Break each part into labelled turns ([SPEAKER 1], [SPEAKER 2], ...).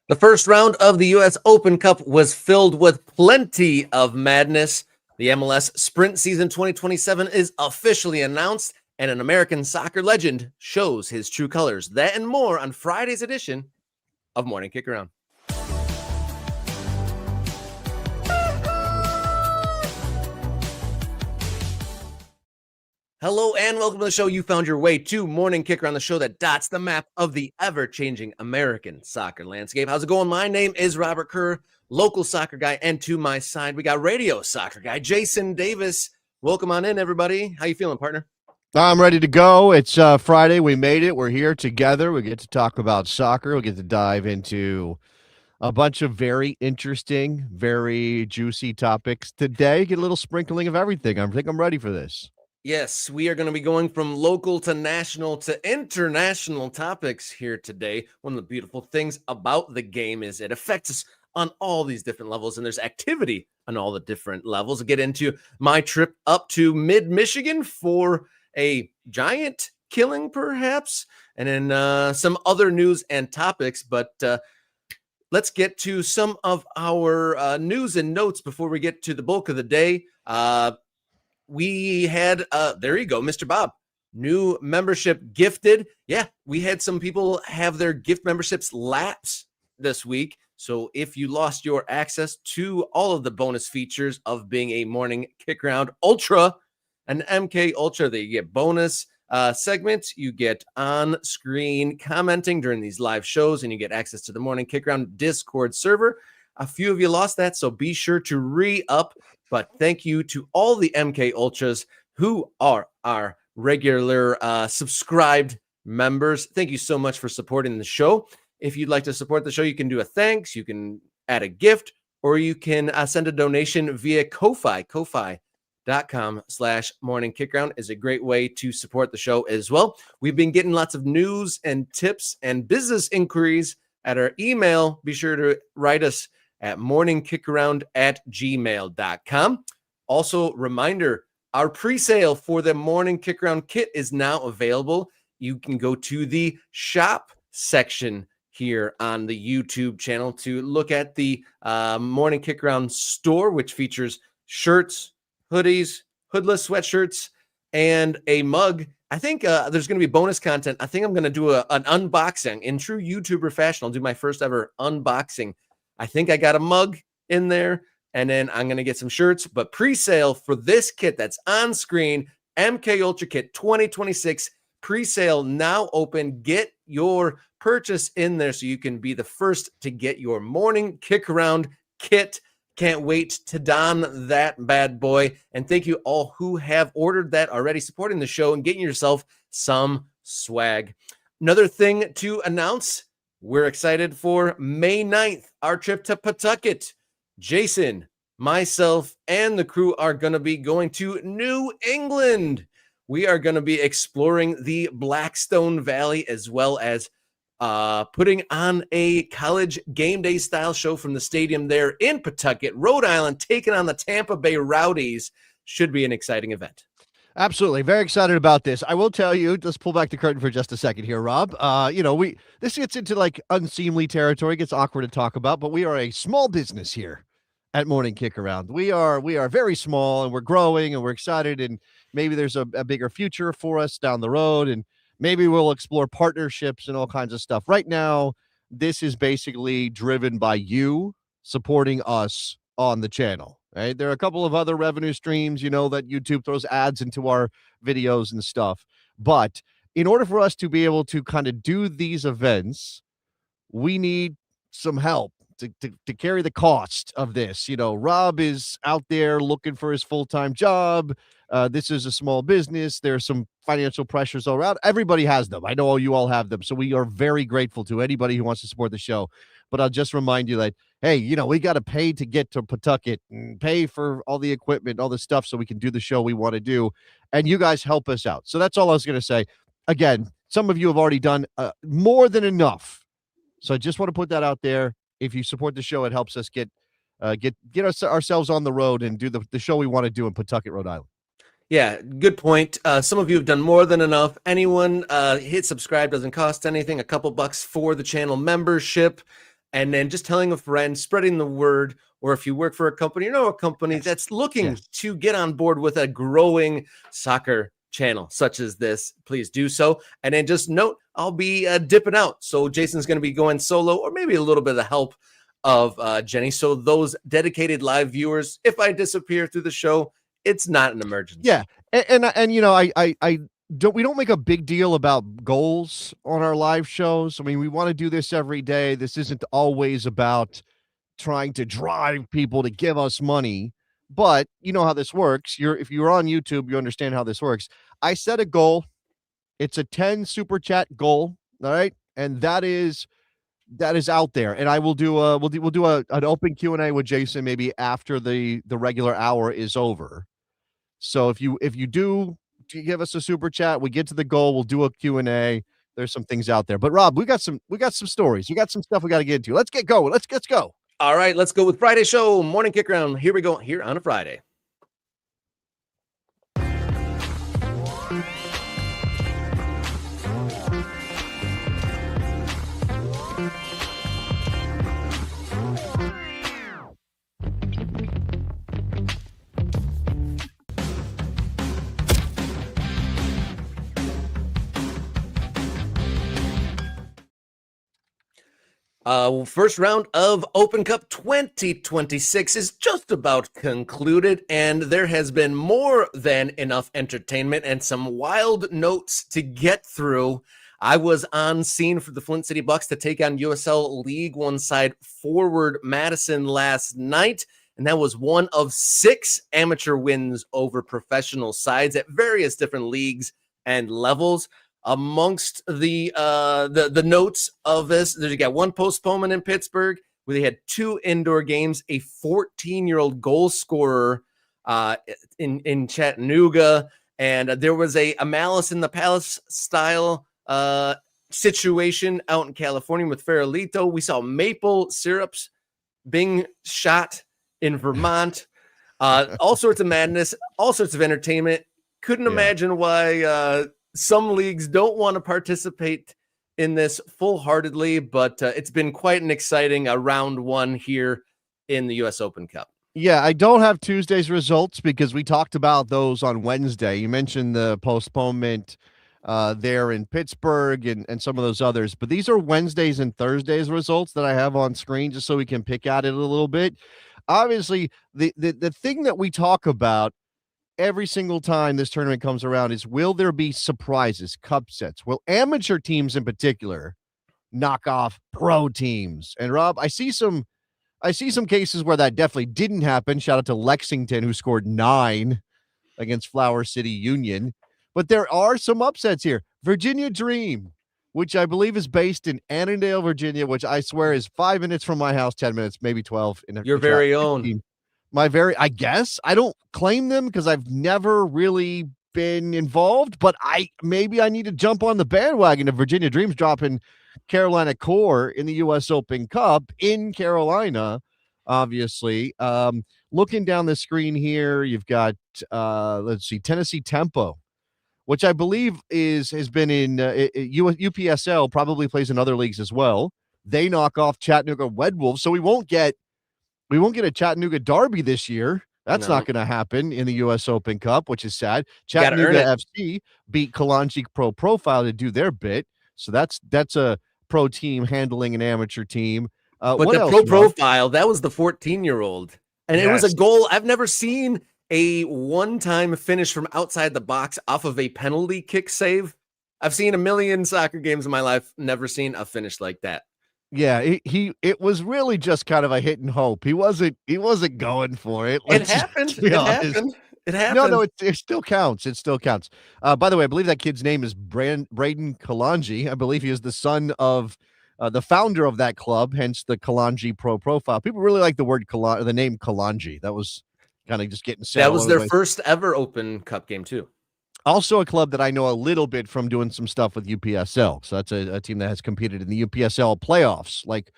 [SPEAKER 1] The first round of the U.S. Open Cup was filled with plenty of madness. The MLS Sprint season 2027 is officially announced, and an American soccer legend shows his true colors. That and more on Friday's edition of Morning Kickaround. Hello and welcome to the show. You found your way to Morning Kickaround, the show that dots the map of the ever-changing American soccer landscape. How's it going? My name is Robert Kerr, local soccer guy, and to my side, we got radio soccer guy, Jason Davis. Welcome on in, everybody. How you feeling, partner?
[SPEAKER 2] I'm ready to go. It's Friday. We made it. We're here together. We get to talk about soccer. We get to dive into a bunch of very interesting, very juicy topics today. Get a little sprinkling of everything. I think I'm ready for this.
[SPEAKER 1] Yes, we are going to be going from local to national to international topics here today. One of the beautiful things about the game is it affects us on all these different levels, and there's activity on all the different levels. I'll get into my trip up to mid-Michigan for a giant killing, perhaps, and then some other news and topics. But let's get to some of our news and notes before we get to the bulk of the day. We had, there you go, Mr. Bob, new membership gifted. Yeah, we had some people have their gift memberships lapse this week. So if you lost your access to all of the bonus features of being a Morning Kickaround Ultra, an MK Ultra, that you get bonus segments, you get on-screen commenting during these live shows, and you get access to the Morning Kickaround Discord server. A few of you lost that, so be sure to re-up. But thank you to all the MK Ultras who are our regular subscribed members. Thank you so much for supporting the show. If you'd like to support the show, you can do a thanks, you can add a gift, or you can send a donation via Ko-Fi. Ko-Fi.com/Morning Kickaround is a great way to support the show as well. We've been getting lots of news and tips and business inquiries at our email. Be sure to write us at morningkickaround@gmail.com. Also, reminder, our pre-sale for the Morning Kickaround kit is now available. You can go to the shop section here on the YouTube channel to look at the Morning Kickaround store, which features shirts, hoodies, hoodless sweatshirts, and a mug. I think there's going to be bonus content. I think I'm going to do an unboxing in true YouTuber fashion. I'll do my first ever unboxing. I think I got a mug in there, and then I'm going to get some shirts. But pre-sale for this kit that's on screen, MK Ultra Kit 2026, pre-sale now open. Get your purchase in there so you can be the first to get your Morning Kickaround kit. Can't wait to don that bad boy. And thank you all who have ordered that already, supporting the show and getting yourself some swag. Another thing to announce, we're excited for May 9th, our trip to Pawtucket. Jason, myself, and the crew are going to be going to New England. We are going to be exploring the Blackstone Valley, as well as putting on a college game day style show from the stadium there in Pawtucket, Rhode Island, taking on the Tampa Bay Rowdies. Should be an exciting event.
[SPEAKER 2] Absolutely. Very excited about this. I will tell you, let's pull back the curtain for just a second here, Rob. This gets into like unseemly territory, gets awkward to talk about, but we are a small business here at Morning Kickaround. We are very small, and we're growing, and we're excited, and maybe there's a bigger future for us down the road, and maybe we'll explore partnerships and all kinds of stuff. Right now, this is basically driven by you supporting us on the channel. Right? There are a couple of other revenue streams, that YouTube throws ads into our videos and stuff. But in order for us to be able to kind of do these events, we need some help to carry the cost of this. Rob is out there looking for his full-time job. This is a small business. There's some financial pressures all around. Everybody has them. I know you all have them. So we are very grateful to anybody who wants to support the show. But I'll just remind you that, hey, we got to pay to get to Pawtucket and pay for all the equipment, all the stuff, so we can do the show we want to do. And you guys help us out. So that's all I was going to say. Again, some of you have already done more than enough. So I just want to put that out there. If you support the show, it helps us get ourselves on the road and do the show we want to do in Pawtucket, Rhode Island.
[SPEAKER 1] Yeah, good point. Some of you have done more than enough. Anyone hit subscribe, doesn't cost anything, a couple bucks for the channel membership, and then just telling a friend, spreading the word, or if you work for a company or know a company that's looking to get on board with a growing soccer channel such as this, please do so. And then just note, I'll be dipping out. So Jason's going to be going solo, or maybe a little bit of the help of Jenny. So those dedicated live viewers, if I disappear through the show, it's not an emergency.
[SPEAKER 2] Yeah, and you know, I don't we don't make a big deal about goals on our live shows. I mean, we want to do this every day. This isn't always about trying to drive people to give us money, but you know how this works. If you're on YouTube, you understand how this works. I set a goal. It's a 10 super chat goal, all right? And that is out there. And I will do an open Q&A with Jason maybe after the regular hour is over. So if you do give us a super chat, we get to the goal, we'll do a Q&A. There's some things out there. But Rob, we got some stories. We got some stuff we got to get into. Let's get going. Let's go.
[SPEAKER 1] All right, let's go with Friday show, Morning Kickaround. Here we go, here on a Friday. First round of Open Cup 2026 is just about concluded, and there has been more than enough entertainment and some wild notes to get through. I was on scene for the Flint City Bucks to take on USL League One side Forward Madison last night, and that was one of 6 amateur wins over professional sides at various different leagues and levels. Amongst the notes of this, you got one postponement in Pittsburgh where they had 2 indoor games, a 14-year-old goal scorer in Chattanooga, and there was a Malice in the Palace style situation out in California with Farolito. We saw maple syrups being shot in Vermont. All sorts of madness, all sorts of entertainment. Couldn't imagine why some leagues don't want to participate in this full-heartedly, but it's been quite an exciting round 1 here in the U.S. Open Cup.
[SPEAKER 2] Yeah, I don't have Tuesday's results because we talked about those on Wednesday. You mentioned the postponement there in Pittsburgh and some of those others, but these are Wednesdays and Thursdays results that I have on screen just so we can pick at it a little bit. Obviously, the thing that we talk about every single time this tournament comes around is, will there be surprises, cup sets? Will amateur teams in particular knock off pro teams? And Rob, I see some cases where that definitely didn't happen. Shout out to Lexington, who scored 9 against Flower City Union. But there are some upsets here. Virginia Dream, which I believe is based in Annandale, Virginia, which I swear is 5 minutes from my house, 10 minutes, maybe 12.
[SPEAKER 1] Your very own.
[SPEAKER 2] I guess I don't claim them because I've never really been involved, but maybe I need to jump on the bandwagon of Virginia Dreams dropping Carolina Core in the U.S. Open Cup in Carolina, obviously. Looking down the screen here, you've got, let's see, Tennessee Tempo, which I believe has been in UPSL, probably plays in other leagues as well. They knock off Chattanooga Red Wolves, so we won't get a Chattanooga Derby this year. That's not going to happen in the U.S. Open Cup, which is sad. Chattanooga FC beat Kalanji Pro Profile to do their bit. So that's a pro team handling an amateur team.
[SPEAKER 1] But the Pro Profile, that was the 14-year-old. And it was a goal. I've never seen a one-time finish from outside the box off of a penalty kick save. I've seen a million soccer games in my life, never seen a finish like that.
[SPEAKER 2] Yeah, it was really just kind of a hit and hope. He wasn't going for it.
[SPEAKER 1] It happened. It happened.
[SPEAKER 2] No, it still counts. It still counts. By the way, I believe that kid's name is Braden Kalanji. I believe he is the son of the founder of that club, hence the Kalanji Pro Profile. People really like the name Kalanji. That was kind of just getting set.
[SPEAKER 1] That was their first ever Open Cup game too.
[SPEAKER 2] Also a club that I know a little bit from doing some stuff with UPSL. So that's a team that has competed in the UPSL playoffs, like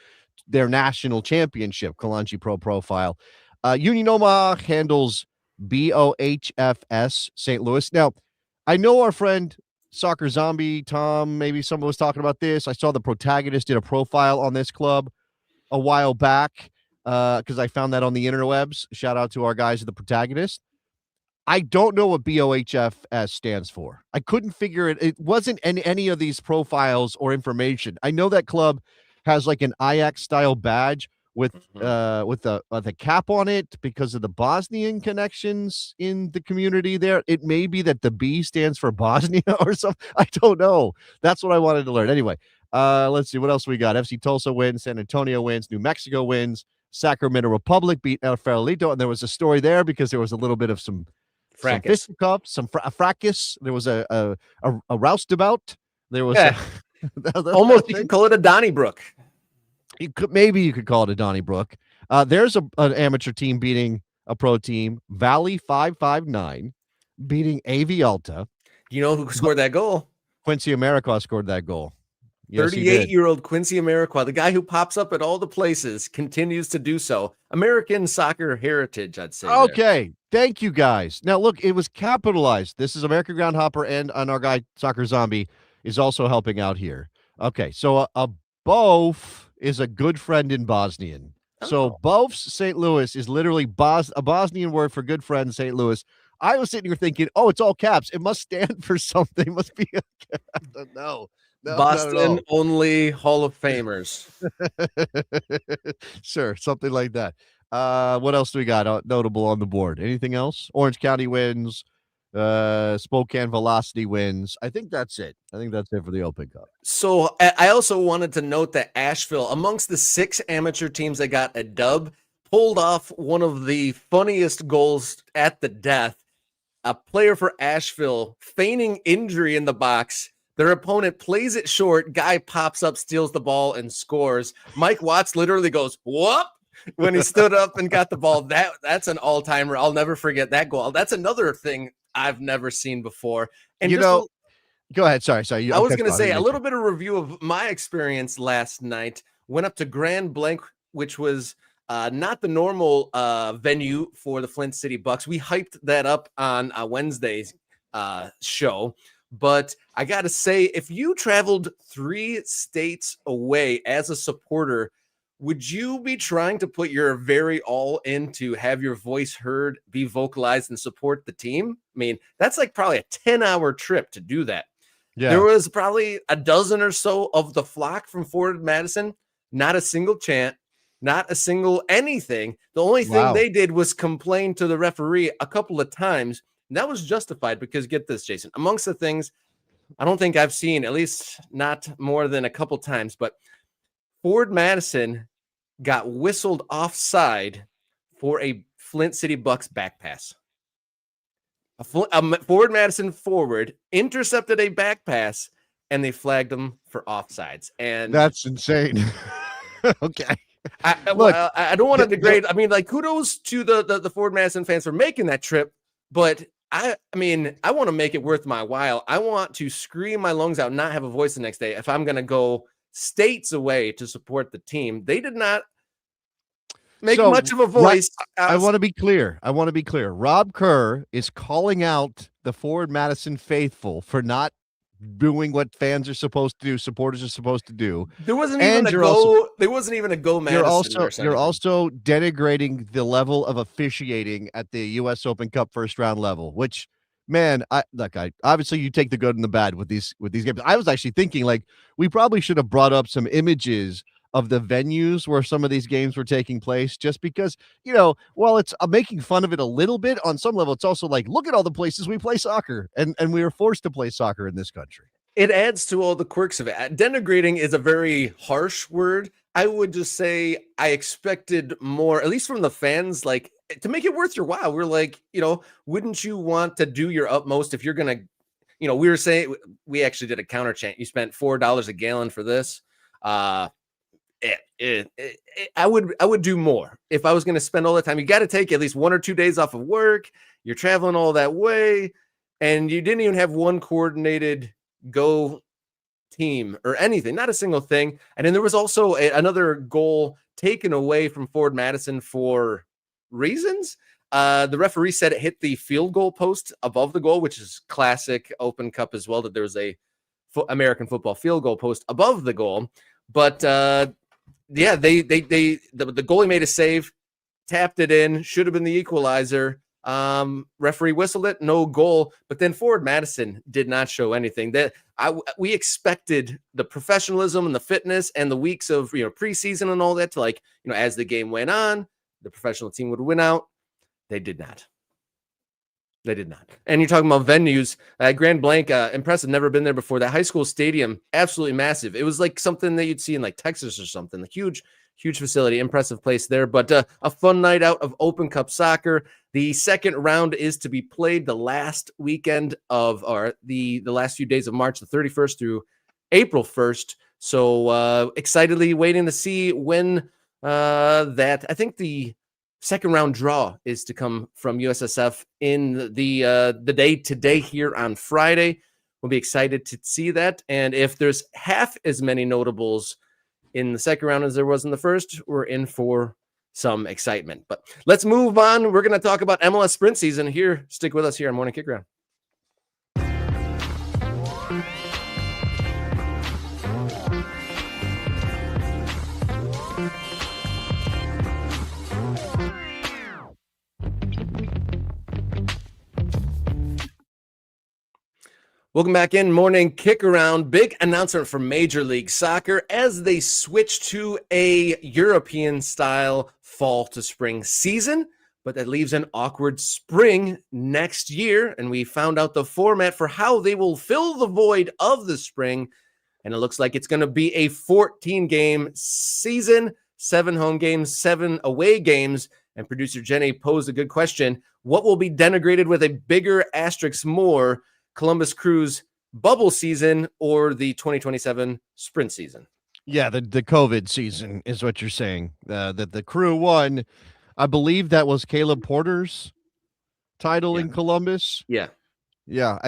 [SPEAKER 2] their national championship, Kalanji Pro Profile. Union Omaha handles BOHFS St. Louis. Now, I know our friend Soccer Zombie, Tom, maybe someone was talking about this. I saw the protagonist did a profile on this club a while back because I found that on the interwebs. Shout out to our guys at the protagonist. I don't know what BOHFS stands for. I couldn't figure it. It wasn't in any of these profiles or information. I know that club has like an Ajax style badge with the cap on it because of the Bosnian connections in the community there. It may be that the B stands for Bosnia or something. I don't know. That's what I wanted to learn. Anyway, let's see what else we got. FC Tulsa wins, San Antonio wins, New Mexico wins, Sacramento Republic beat El Farolito, and there was a story there because there was a little bit of some fisticuffs, some fracas. There was a roustabout. There was
[SPEAKER 1] almost you could call it a Donnybrook.
[SPEAKER 2] Maybe you could call it a Donnybrook. There's an amateur team beating a pro team. Valley 559 beating AV Alta.
[SPEAKER 1] Do you know who scored that goal?
[SPEAKER 2] Quincy America scored that goal. Yes,
[SPEAKER 1] 38-year-old Quincy America, the guy who pops up at all the places, continues to do so. American soccer heritage, I'd say.
[SPEAKER 2] Okay. Thank you, guys. Now, look, it was capitalized. This is American Groundhopper, and our guy, Soccer Zombie, is also helping out here. Okay, so a bof is a good friend in Bosnian. So Bofs St. Louis is literally a Bosnian word for good friend in St. Louis. I was sitting here thinking, oh, it's all caps. It must stand for something. It must be a cap. No,
[SPEAKER 1] Boston only Hall of Famers.
[SPEAKER 2] Sure, something like that. What else do we got notable on the board? Anything else? Orange County wins. Spokane Velocity wins. I think that's it. I think that's it for the Open Cup.
[SPEAKER 1] So I also wanted to note that Asheville, amongst the 6 amateur teams that got a dub, pulled off one of the funniest goals at the death. A player for Asheville feigning injury in the box. Their opponent plays it short. Guy pops up, steals the ball, and scores. Mike Watts literally goes, "Whoop!" when he stood up and got the ball. That's an all-timer. I'll never forget that goal. That's another thing I've never seen before. And
[SPEAKER 2] go ahead. Sorry.
[SPEAKER 1] I was going to say a little bit of review of my experience last night. Went up to Grand Blanc, which was not the normal venue for the Flint City Bucks. We hyped that up on Wednesday's show. But I got to say, if you traveled 3 states away as a supporter, would you be trying to put your very all in to have your voice heard, be vocalized, and support the team? I mean, that's like probably a 10-hour trip to do that. Yeah. There was probably a dozen or so of the flock from Forward Madison. Not a single chant, not a single anything. The only thing they did was complain to the referee a couple of times. And that was justified because, get this, Jason, amongst the things I don't think I've seen, at least not more than a couple times, but Forward Madison got whistled offside for a Flint City Bucks back pass. A Forward Madison forward intercepted a back pass, and they flagged him for offsides. And
[SPEAKER 2] that's insane. Okay.
[SPEAKER 1] I don't want to degrade. I mean, like, kudos to the Forward Madison fans for making that trip, but I mean, I want to make it worth my while. I want to scream my lungs out, not have a voice the next day if I'm going to go states away to support the team. They did not make much of a voice.
[SPEAKER 2] I want to be clear. Rob Kerr is calling out the Forward Madison faithful for not doing what fans are supposed to do, supporters are supposed to do.
[SPEAKER 1] There wasn't even a go. There wasn't even a go Madison.
[SPEAKER 2] You're also denigrating the level of officiating at the U.S. Open Cup first round level, which, man, obviously you take the good and the bad with these games. I was actually thinking, like, we probably should have brought up some images of the venues where some of these games were taking place, just because, while it's making fun of it a little bit, on some level, it's also like, look at all the places we play soccer, and we are forced to play soccer in this country.
[SPEAKER 1] It adds to all the quirks of it. Denigrating is a very harsh word. I would just say I expected more, at least from the fans, like, to make it worth your while. We're like, wouldn't you want to do your utmost if you're going to, we were saying, we actually did a counter chant. You spent $4 a gallon for this. I would do more if I was going to spend all the time. You got to take at least 1 or 2 days off of work. You're traveling all that way, and you didn't even have one coordinated go team or anything, not a single thing. And then there was also another goal taken away from Forward Madison for reasons. The referee said it hit the field goal post above the goal, which is classic Open Cup as well, that there was a American football field goal post above the goal. But the goalie made a save, tapped it in, should have been the equalizer. Referee whistled it, no goal. But then forward Madison did not show anything. We expected the professionalism and the fitness and the weeks of preseason and all that to as the game went on, the professional team would win out. They did not. They did not. And you're talking about venues. Grand Blanc, impressive. Never been there before. That high school stadium, absolutely massive. It was like something that you'd see in Texas or something. A huge facility, impressive place there. But a fun night out of Open Cup soccer. The second round is to be played the last weekend of, or the last few days of March, the 31st through April 1st. So excitedly waiting to see when that. I think the second round draw is to come from USSF in the day today here on Friday. We'll be excited to see that. And if there's half as many notables in the second round as there was in the first, we're in for some excitement. But let's move on. We're going to talk about MLS Sprint season here. Stick with us here on Morning Kickaround. Welcome back in Morning Kickaround. Big announcement from Major League Soccer as they switch to a European-style fall to spring season, but that leaves an awkward spring next year, and we found out the format for how they will fill the void of the spring, and it looks like it's going to be a 14-game season, 7 home games, 7 away games, and producer Jenny posed a good question. What will be denigrated with a bigger asterisk more, Columbus Crew's bubble season or the 2027 sprint season?
[SPEAKER 2] Yeah, the COVID season is what you're saying. The Crew won. I believe that was Caleb Porter's title in Columbus.
[SPEAKER 1] Yeah.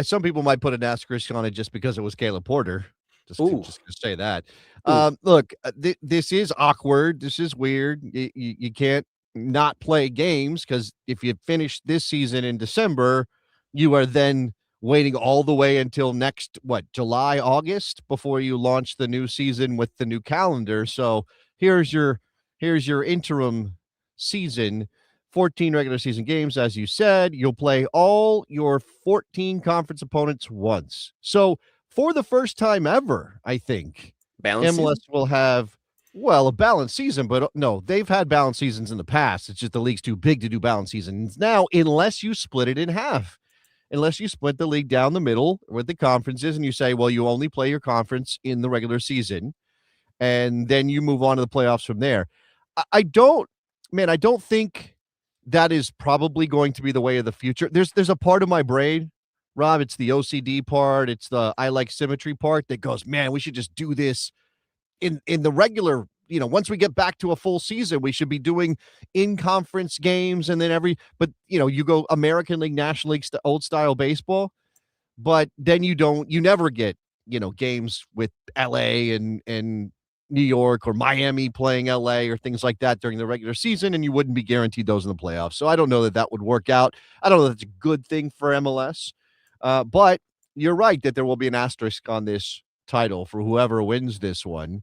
[SPEAKER 2] Some people might put an asterisk on it just because it was Caleb Porter. Just to say that. Look, this is awkward. This is weird. You can't not play games because if you finish this season in December, you are then waiting all the way until next, July, August before you launch the new season with the new calendar. So here's your interim season, 14 regular season games. As you said, you'll play all your 14 conference opponents once. So for the first time ever, I think MLS will have, a balanced season, but no, they've had balanced seasons in the past. It's just the league's too big to do balanced seasons now, unless you split it in half. Unless you split the league down the middle with the conferences and you say, well, you only play your conference in the regular season and then you move on to the playoffs from there. I don't think that is probably going to be the way of the future. There's a part of my brain, Rob, it's the OCD part, it's the I like symmetry part that goes, man, we should just do this in the regular, once we get back to a full season, we should be doing in-conference games and then but you go American League, National League, old style baseball, but then you never get, games with LA and New York or Miami playing LA or things like that during the regular season, and you wouldn't be guaranteed those in the playoffs. So I don't know that would work out. I don't know that it's a good thing for MLS, but you're right that there will be an asterisk on this title for whoever wins this one.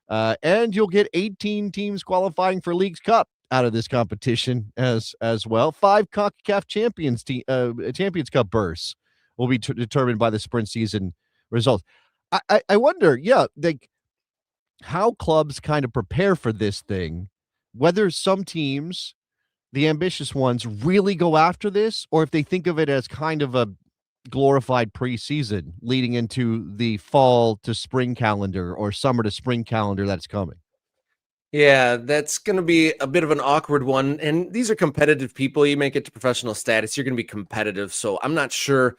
[SPEAKER 2] And you'll get 18 teams qualifying for Leagues Cup out of this competition as well. 5 CONCACAF Champions Cup berths will be determined by the sprint season results. I wonder, how clubs kind of prepare for this thing, whether some teams, the ambitious ones, really go after this, or if they think of it as kind of a glorified preseason leading into the fall to spring calendar or summer to spring calendar that's coming.
[SPEAKER 1] Yeah, that's going to be a bit of an awkward one. And these are competitive people. You make it to professional status, you're going to be competitive. So I'm not sure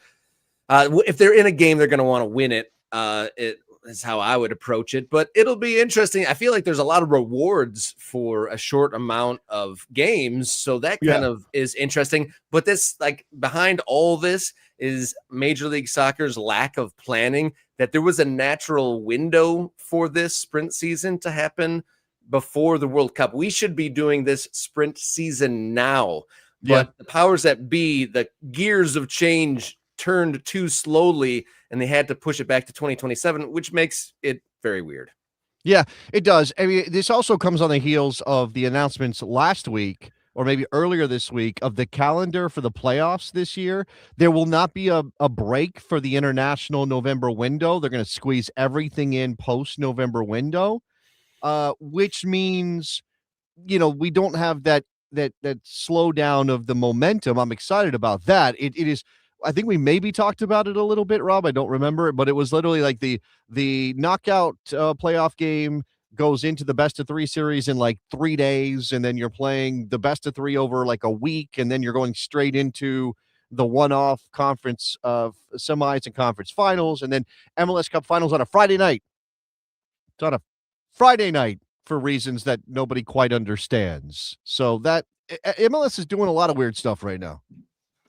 [SPEAKER 1] if they're in a game, they're going to want to win it. It is how I would approach it, but it'll be interesting. I feel like there's a lot of rewards for a short amount of games. So that kind of is interesting. But this, behind all this is Major League Soccer's lack of planning, that there was a natural window for this sprint season to happen before the World Cup. We should be doing this sprint season now.
[SPEAKER 2] Yeah.
[SPEAKER 1] but the powers that be, the gears of change turned too slowly, and they had to push it back to 2027, which makes it very weird.
[SPEAKER 2] Yeah, it does. I mean, this also comes on the heels of the announcements last week or maybe earlier this week of the calendar for the playoffs this year. There will not be a break for the international November window. They're going to squeeze everything in post November window, which means we don't have that slowdown of the momentum. I'm excited about that. It is. I think we maybe talked about it a little bit, Rob. I don't remember it, but it was literally like the knockout playoff game goes into the best of 3 series in like 3 days, and then you're playing the best of 3 over like a week, and then you're going straight into the one-off conference of semis and conference finals, and then MLS Cup finals on a Friday night. It's on a Friday night for reasons that nobody quite understands. So that MLS is doing a lot of weird stuff right now.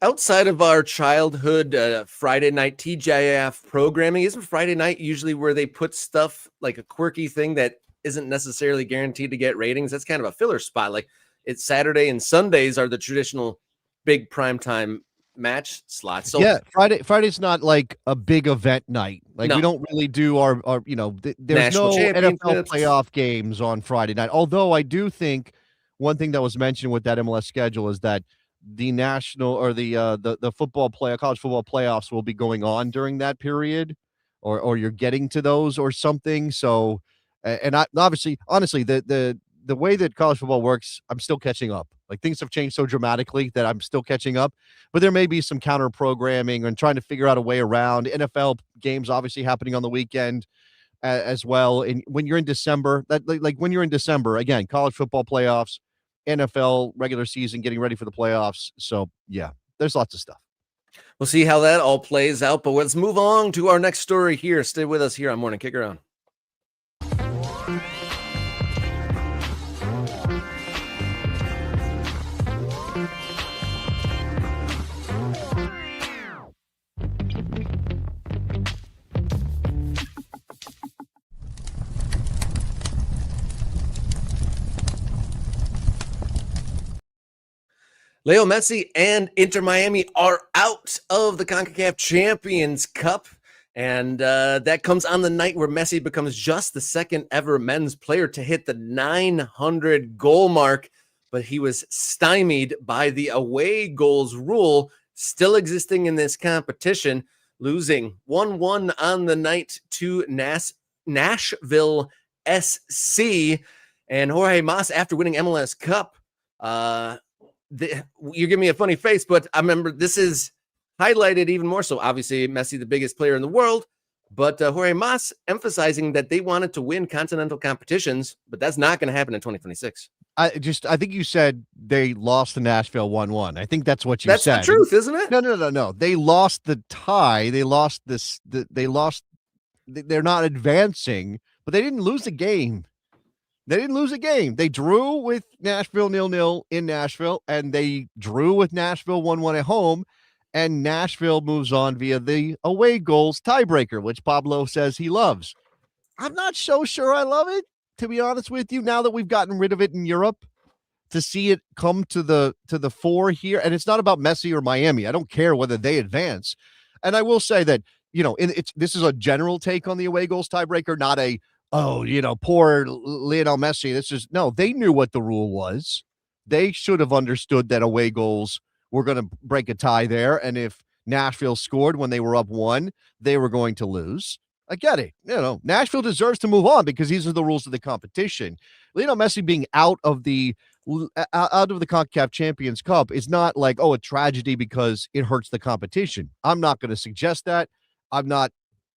[SPEAKER 1] Outside of our childhood Friday night TGIF programming, isn't Friday night usually where they put stuff like a quirky thing that isn't necessarily guaranteed to get ratings? That's kind of a filler spot. Like it's Saturday and Sundays are the traditional big primetime match slots. So
[SPEAKER 2] yeah, Friday's not like a big event night. Like we don't really do our there's
[SPEAKER 1] National
[SPEAKER 2] no NFL
[SPEAKER 1] championships.
[SPEAKER 2] playoff games on Friday night. Although I do think one thing that was mentioned with that MLS schedule is that the national or the football college football playoffs will be going on during that period, or you're getting to those or something. So, and I obviously, honestly, the way that college football works, I'm still catching up. Like things have changed so dramatically that I'm still catching up. But there may be some counter programming and trying to figure out a way around. NFL games obviously happening on the weekend as well. And when you're in December, when you're in December, again, college football playoffs, NFL regular season, getting ready for the playoffs. So yeah, there's lots of stuff.
[SPEAKER 1] We'll see how that all plays out, but let's move on to our next story here. Stay with us here on Morning Kickaround. Leo Messi and Inter Miami are out of the CONCACAF Champions Cup. And that comes on the night where Messi becomes just the second ever men's player to hit the 900 goal mark. But he was stymied by the away goals rule still existing in this competition, losing 1-1 on the night to Nashville SC. And Jorge Mas, after winning MLS Cup, you're giving me a funny face, but I remember this is highlighted even more so. Obviously, Messi, the biggest player in the world, but Jorge Mas emphasizing that they wanted to win continental competitions, but that's not going to happen in 2026.
[SPEAKER 2] I think you said they lost to Nashville 1-1. I think that's what you said.
[SPEAKER 1] That's the truth, isn't it?
[SPEAKER 2] No. They lost the tie. They lost this. They're not advancing, but they didn't lose the game. They drew with Nashville 0-0 in Nashville, and they drew with Nashville 1-1 at home, and Nashville moves on via the away goals tiebreaker, which Pablo says he loves. I'm not so sure I love it, to be honest with you, now that we've gotten rid of it in Europe, to see it come to the fore here. And it's not about Messi or Miami. I don't care whether they advance. And I will say that, this is a general take on the away goals tiebreaker, not a poor Lionel Messi. They knew what the rule was. They should have understood that away goals were going to break a tie there. And if Nashville scored when they were up 1, they were going to lose. I get it. Nashville deserves to move on because these are the rules of the competition. Lionel Messi being out of the CONCACAF Champions Cup is not like, a tragedy because it hurts the competition. I'm not going to suggest that. I'm not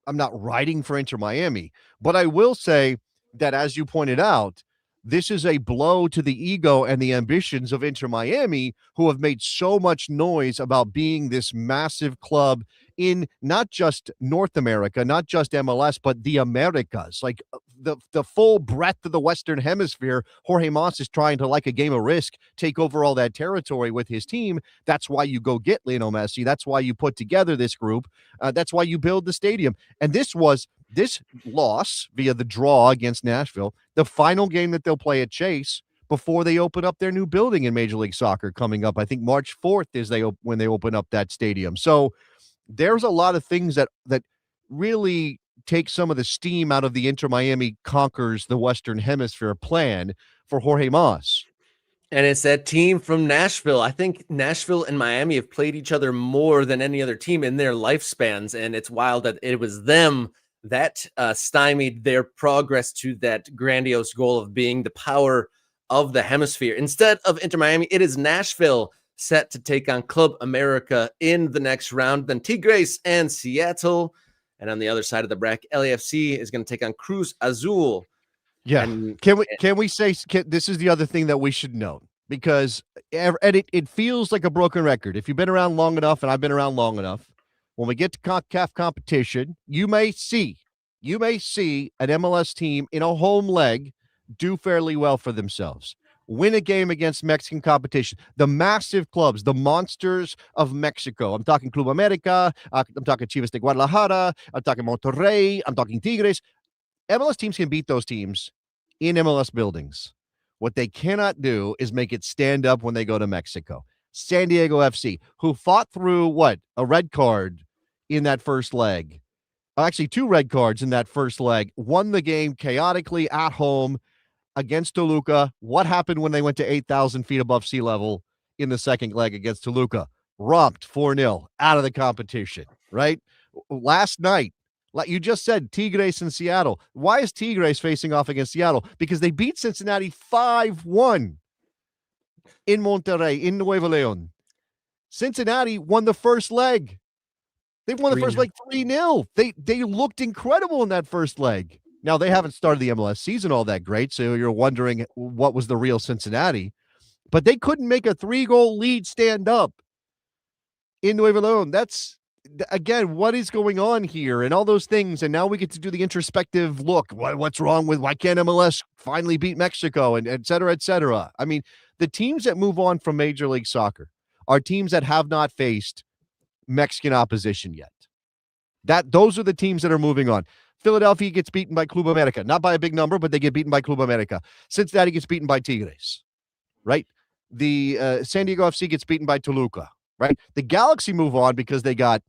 [SPEAKER 2] writing for Inter Miami, but I will say that, as you pointed out, this is a blow to the ego and the ambitions of Inter Miami, who have made so much noise about being this massive club in not just North America, not just MLS, but the Americas, like the full breadth of the Western Hemisphere. Jorge Mas is trying to, like a game of Risk, take over all that territory with his team. That's why you go get Lionel Messi. That's why you put together this group. That's why you build the stadium. And this loss via the draw against Nashville, the final game that they'll play at Chase before they open up their new building in Major League Soccer coming up. I think March 4th is when they open up that stadium. So there's a lot of things that really take some of the steam out of the Inter Miami conquers the Western Hemisphere plan for Jorge Mas.
[SPEAKER 1] And it's that team from Nashville. I think Nashville and Miami have played each other more than any other team in their lifespans. And it's wild that it was them that stymied their progress to that grandiose goal of being the power of the hemisphere. Instead of Inter Miami, it is Nashville set to take on Club America in the next round. Then Tigres and Seattle. And on the other side of the bracket, LAFC is going to take on Cruz Azul.
[SPEAKER 2] Yeah. Can we say this is the other thing that we should note, because it feels like a broken record. If you've been around long enough, and I've been around long enough, when we get to CONCACAF competition, you may see an MLS team in a home leg do fairly well for themselves. Win a game against Mexican competition. The massive clubs, the monsters of Mexico. I'm talking Club America. I'm talking Chivas de Guadalajara. I'm talking Monterrey. I'm talking Tigres. MLS teams can beat those teams in MLS buildings. What they cannot do is make it stand up when they go to Mexico. San Diego FC, who fought through a red card in that first leg. Actually, 2 red cards in that first leg. Won the game chaotically at home against Toluca. What happened when they went to 8,000 feet above sea level in the second leg against Toluca? Romped 4-0 out of the competition, right? Last night, like you just said, Tigres and Seattle. Why is Tigres facing off against Seattle? Because they beat Cincinnati 5-1 in Monterrey, in Nuevo Leon. Cincinnati won the first leg. They won the first leg 3-0. They looked incredible in that first leg. Now, they haven't started the MLS season all that great, so you're wondering what was the real Cincinnati. But they couldn't make a 3-goal lead stand up in Nuevo Leon. That's, again, what is going on here and all those things. And now we get to do the introspective look. What's wrong with, why can't MLS finally beat Mexico, and et cetera, et cetera. I mean, the teams that move on from Major League Soccer are teams that have not faced Mexican opposition yet. Those are the teams that are moving on. Philadelphia gets beaten by Club America, not by a big number, but they get beaten by Club America. Cincinnati gets beaten by Tigres, right? The San Diego FC gets beaten by Toluca, right? The Galaxy move on because they got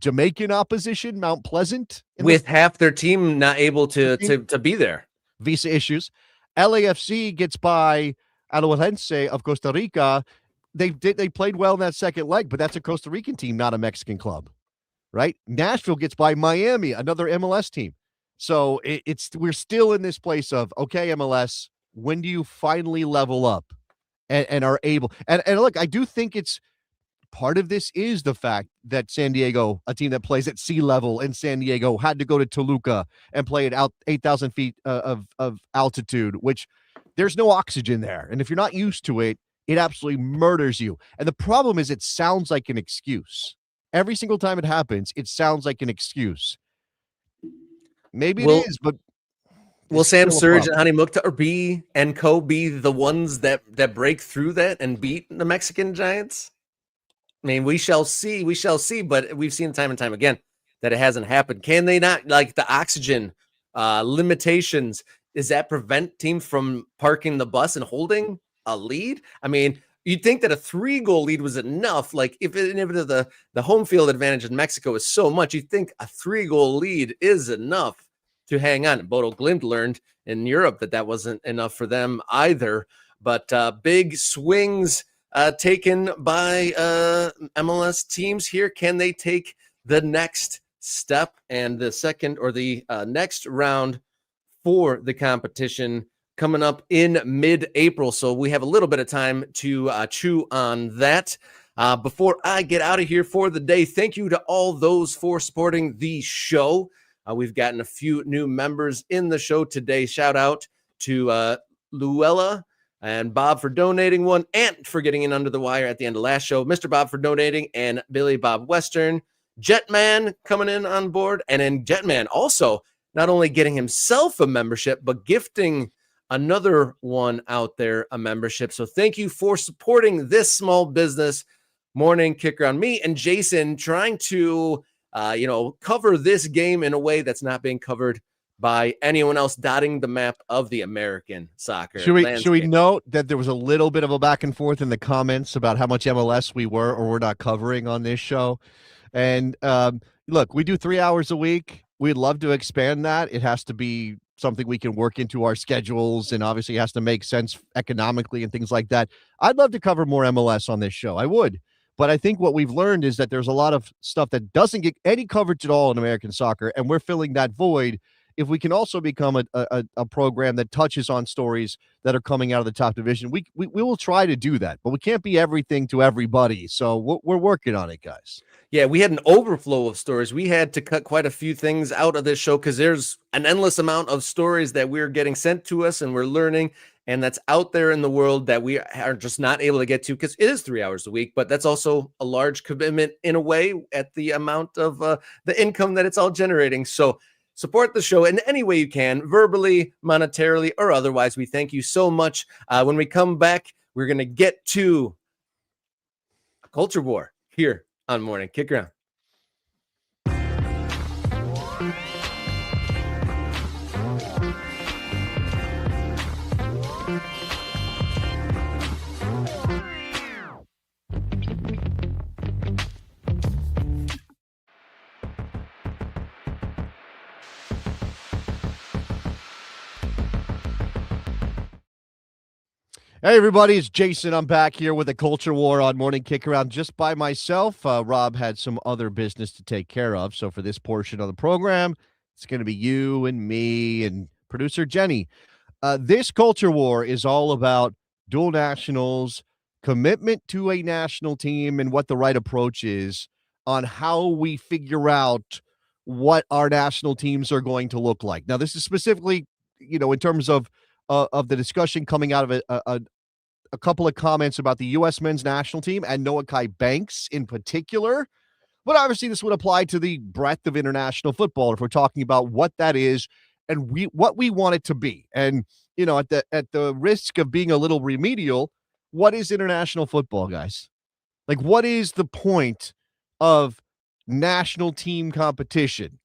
[SPEAKER 2] Jamaican opposition, Mount Pleasant,
[SPEAKER 1] with half their team not able to be there,
[SPEAKER 2] visa issues. LAFC gets by Alajuelense of Costa Rica. They played well in that second leg, but that's a Costa Rican team, not a Mexican club. Right? Nashville gets by Miami, another MLS team. So we're still in this place of, okay, MLS, when do you finally level up and are able? And look, I do think it's part of this is the fact that San Diego, a team that plays at sea level in San Diego, had to go to Toluca and play at 8,000 feet of altitude, which there's no oxygen there. And if you're not used to it, it absolutely murders you. And the problem is it sounds like an excuse. Every single time it happens, it sounds like an excuse. Maybe it is, but
[SPEAKER 1] will Sam Surge and Hani Mukhtar be the ones that break through that and beat the Mexican Giants? I mean, we shall see. We shall see. But we've seen time and time again that it hasn't happened. Can they not, like the oxygen limitations? Does that prevent teams from parking the bus and holding a lead? I mean, you'd think that a 3-goal lead was enough. Like if the home field advantage in Mexico is so much, you'd think a 3-goal lead is enough to hang on. Bodo Glimt learned in Europe that wasn't enough for them either. But big swings taken by MLS teams here. Can they take the next step and the second or the next round for the competition coming up in mid-April? So we have a little bit of time to chew on that. Before I get out of here for the day, thank you to all those for supporting the show. We've gotten a few new members in the show today. Shout out to Luella and Bob for donating one, and for getting in under the wire at the end of last show. Mr. Bob for donating, and Billy Bob Western. Jetman coming in on board, and then Jetman also not only getting himself a membership, but gifting another one out there a membership. So thank you for supporting this small business. Morning Kickaround. Me and Jason trying to cover this game in a way that's not being covered by anyone else dotting the map of the American soccer
[SPEAKER 2] Should we
[SPEAKER 1] landscape.
[SPEAKER 2] note that there was a little bit of a back and forth in the comments about how much MLS we were or were not covering on this show? And look, we do 3 hours a week. We'd love to expand that. It has to be something we can work into our schedules, and obviously it has to make sense economically and things like that. I'd love to cover more MLS on this show. I would. But I think what we've learned is that there's a lot of stuff that doesn't get any coverage at all in American soccer, and we're filling that void if we can also become a program that touches on stories that are coming out of the top division. We will try to do that, but we can't be everything to everybody. So we're working on it, guys.
[SPEAKER 1] Yeah, we had an overflow of stories. We had to cut quite a few things out of this show because there's an endless amount of stories that we're getting sent to us and we're learning, and that's out there in the world that we are just not able to get to because it is 3 hours a week, but that's also a large commitment in a way at the amount of the income that it's all generating. So support the show in any way you can, verbally, monetarily, or otherwise. We thank you so much. When we come back, we're going to get to a culture war here on Morning Kickaround.
[SPEAKER 2] Hey, everybody, it's Jason. I'm back here with a culture war on Morning Kickaround just by myself. Rob had some other business to take care of, so for this portion of the program, it's going to be you and me and producer Jenny. This culture war is all about dual nationals, commitment to a national team, and what the right approach is on how we figure out what our national teams are going to look like. Now, this is specifically, in terms of the discussion coming out of a couple of comments about the U.S. men's national team and Noah Kai Banks in particular. But obviously, this would apply to the breadth of international football if we're talking about what that is and what we want it to be. And at the risk of being a little remedial, what is international football, guys? Like, what is the point of national team competition?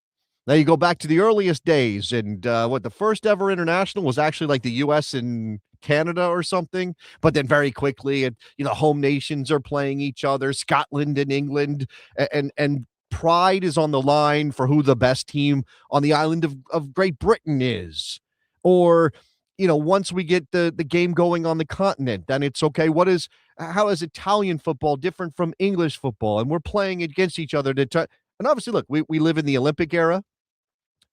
[SPEAKER 2] Now, you go back to the earliest days, and the first ever international was actually like the U.S. and Canada or something. But then very quickly, home nations are playing each other, Scotland and England, and pride is on the line for who the best team on the island of Great Britain is. Or, once we get the game going on the continent, then it's okay. How is Italian football different from English football? And we're playing against each other and obviously, look, we live in the Olympic era.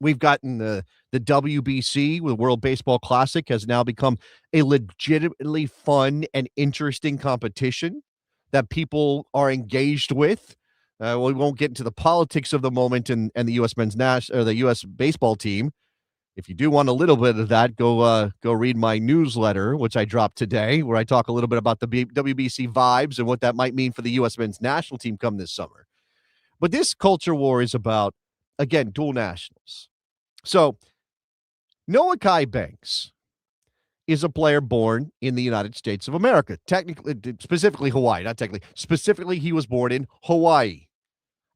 [SPEAKER 2] We've gotten the WBC, the World Baseball Classic, has now become a legitimately fun and interesting competition that people are engaged with. We won't get into the politics of the moment and the U.S. the U.S. baseball team. If you do want a little bit of that, go read my newsletter, which I dropped today, where I talk a little bit about the WBC vibes and what that might mean for the U.S. men's national team come this summer. But this culture war is about, again, dual nationals. So Noah Kai Banks is a player born in the United States of America, specifically Hawaii, not technically. Specifically, he was born in Hawaii.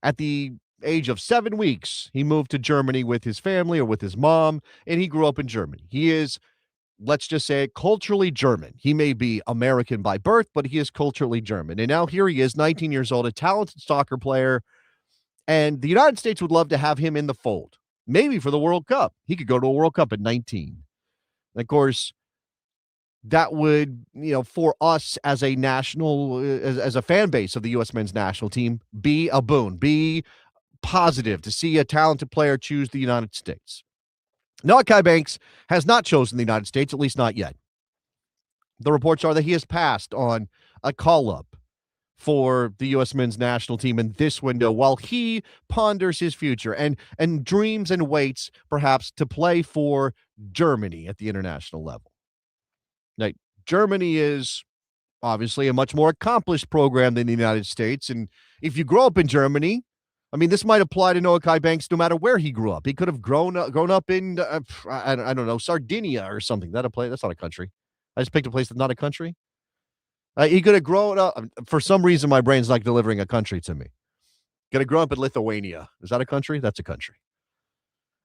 [SPEAKER 2] At the age of 7 weeks, he moved to Germany with his family or with his mom, and he grew up in Germany. He is, let's just say, culturally German. He may be American by birth, but he is culturally German. And now here he is, 19 years old, a talented soccer player, and the United States would love to have him in the fold. Maybe for the World Cup. He could go to a World Cup at 19. And of course, that would, for us as a national, as a fan base of the U.S. men's national team, be a boon, be positive to see a talented player choose the United States. Noah Kai Banks has not chosen the United States, at least not yet. The reports are that he has passed on a call-up for the U.S. men's national team in this window while he ponders his future and dreams and waits, perhaps, to play for Germany at the international level. Now, Germany is obviously a much more accomplished program than the United States, and if you grow up in Germany, I mean, this might apply to Noah Kai Banks no matter where he grew up. He could have grown up in, I don't know, Sardinia or something. That's not a country. I just picked a place that's not a country. He could have grown up. For some reason, my brain's not delivering a country to me. Could have grown up in Lithuania. Is that a country? That's a country.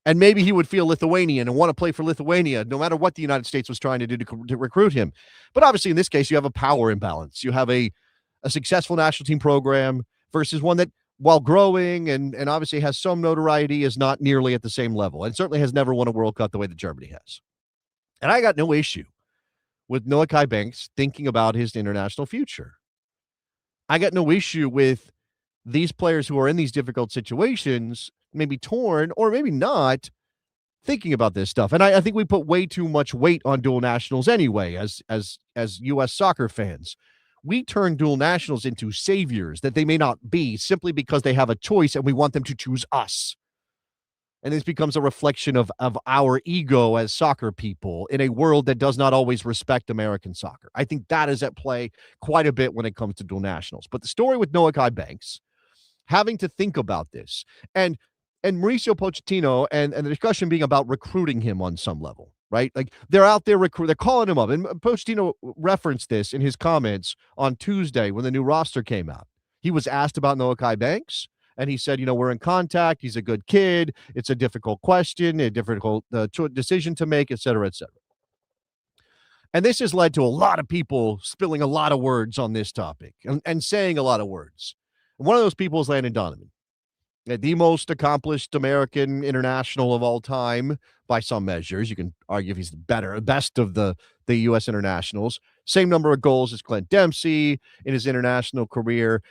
[SPEAKER 2] And maybe he would feel Lithuanian and want to play for Lithuania no matter what the United States was trying to do to recruit him. But obviously, in this case, you have a power imbalance. You have a successful national team program versus one that, while growing and obviously has some notoriety, is not nearly at the same level and certainly has never won a World Cup the way that Germany has. And I got no issue with Noah Kai Banks thinking about his international future. I got no issue with these players who are in these difficult situations, maybe torn or maybe not, thinking about this stuff. And I think we put way too much weight on dual nationals anyway, as U.S. soccer fans. We turn dual nationals into saviors that they may not be simply because they have a choice and we want them to choose us. And this becomes a reflection of our ego as soccer people in a world that does not always respect American soccer. I think that is at play quite a bit when it comes to dual nationals. But the story with Noah Kai Banks, having to think about this, and Mauricio Pochettino and the discussion being about recruiting him on some level, right? Like they're out there they're calling him up. And Pochettino referenced this in his comments on Tuesday when the new roster came out. He was asked about Noah Kai Banks, and he said, we're in contact. He's a good kid. It's a difficult question, a difficult decision to make, et cetera, et cetera. And this has led to a lot of people spilling a lot of words on this topic and saying a lot of words. And one of those people is Landon Donovan, the most accomplished American international of all time by some measures. You can argue if he's the best of the U.S. internationals. Same number of goals as Clint Dempsey in his international career.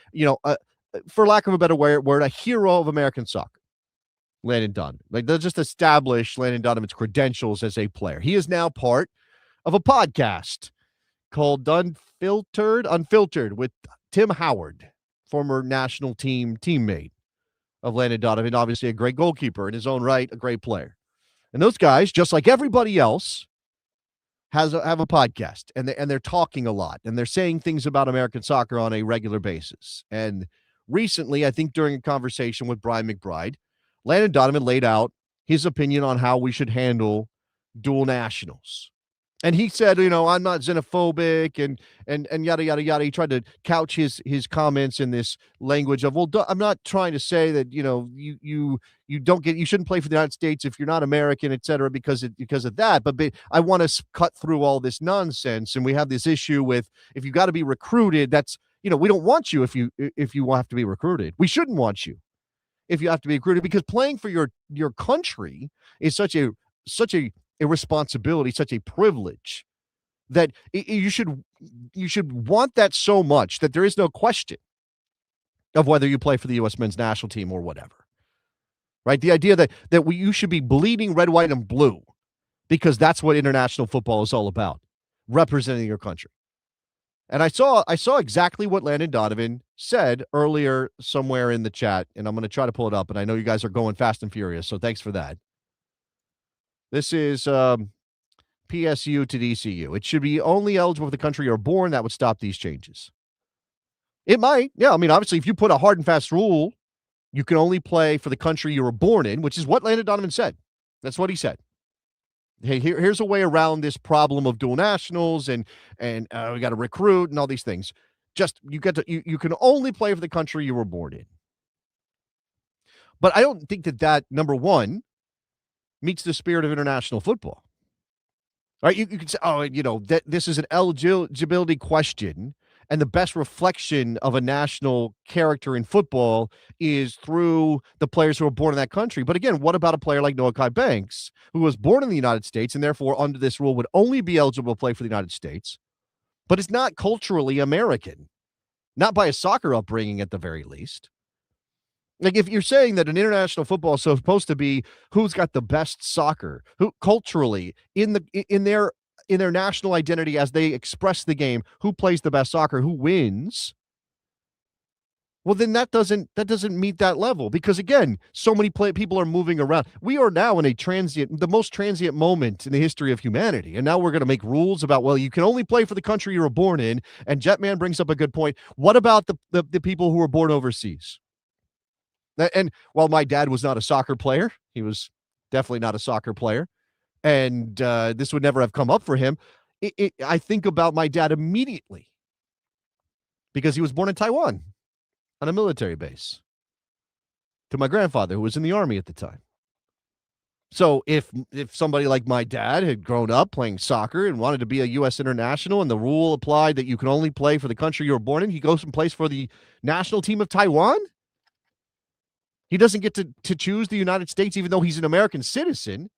[SPEAKER 2] For lack of a better word, a hero of American soccer, Landon Donovan. Like, they'll just establish Landon Donovan's credentials as a player. He is now part of a podcast called Unfiltered with Tim Howard, former national team teammate of Landon Donovan, obviously a great goalkeeper in his own right, a great player. And those guys, just like everybody else, have a podcast, and they're talking a lot, and they're saying things about American soccer on a regular basis. And recently, I think during a conversation with Brian McBride, Landon Donovan laid out his opinion on how we should handle dual nationals. And he said, I'm not xenophobic and yada, yada, yada. He tried to couch his comments in this language of, I'm not trying to say that, you shouldn't play for the United States if you're not American, et cetera, because of that. But I want to cut through all this nonsense. And we have this issue with, if you got to be recruited, that's, we don't want you if you have to be recruited. We shouldn't want you if you have to be recruited, because playing for your country is such a responsibility, such a privilege, that you should want that so much that there is no question of whether you play for the U.S. men's national team or whatever, right? The idea that you should be bleeding red, white, and blue because that's what international football is all about, representing your country. And I saw exactly what Landon Donovan said earlier somewhere in the chat, and I'm going to try to pull it up, and I know you guys are going fast and furious, so thanks for that. This is PSU to DCU. It should be only eligible for the country you're born. That would stop these changes. It might. Yeah, I mean, obviously, if you put a hard and fast rule, you can only play for the country you were born in, which is what Landon Donovan said. That's what he said. Hey, here's a way around this problem of dual nationals and we got to recruit and all these things. Just you can only play for the country you were born in. But I don't think that number one meets the spirit of international football. All right, you can say, that this is an eligibility question, and the best reflection of a national character in football is through the players who are born in that country. But again, what about a player like Noah Kai Banks, who was born in the United States and therefore under this rule would only be eligible to play for the United States, but is not culturally American, not by a soccer upbringing at the very least? Like, if you're saying that an international football is supposed to be who's got the best soccer, who culturally in their national identity as they express the game, who plays the best soccer, who wins, well, then that doesn't meet that level, because again, so many people are moving around. We are now in the most transient moment in the history of humanity, and now we're going to make rules about, well, you can only play for the country you were born in. And Jetman brings up a good point. What about the people who were born overseas? And while my dad was not a soccer player, he was definitely not a soccer player, and this would never have come up for him. I think about my dad immediately because he was born in Taiwan on a military base to my grandfather, who was in the army at the time. So if somebody like my dad had grown up playing soccer and wanted to be a U.S. international, and the rule applied that you can only play for the country you were born in, he goes and plays for the national team of Taiwan. He doesn't get to choose the United States, even though he's an American citizen.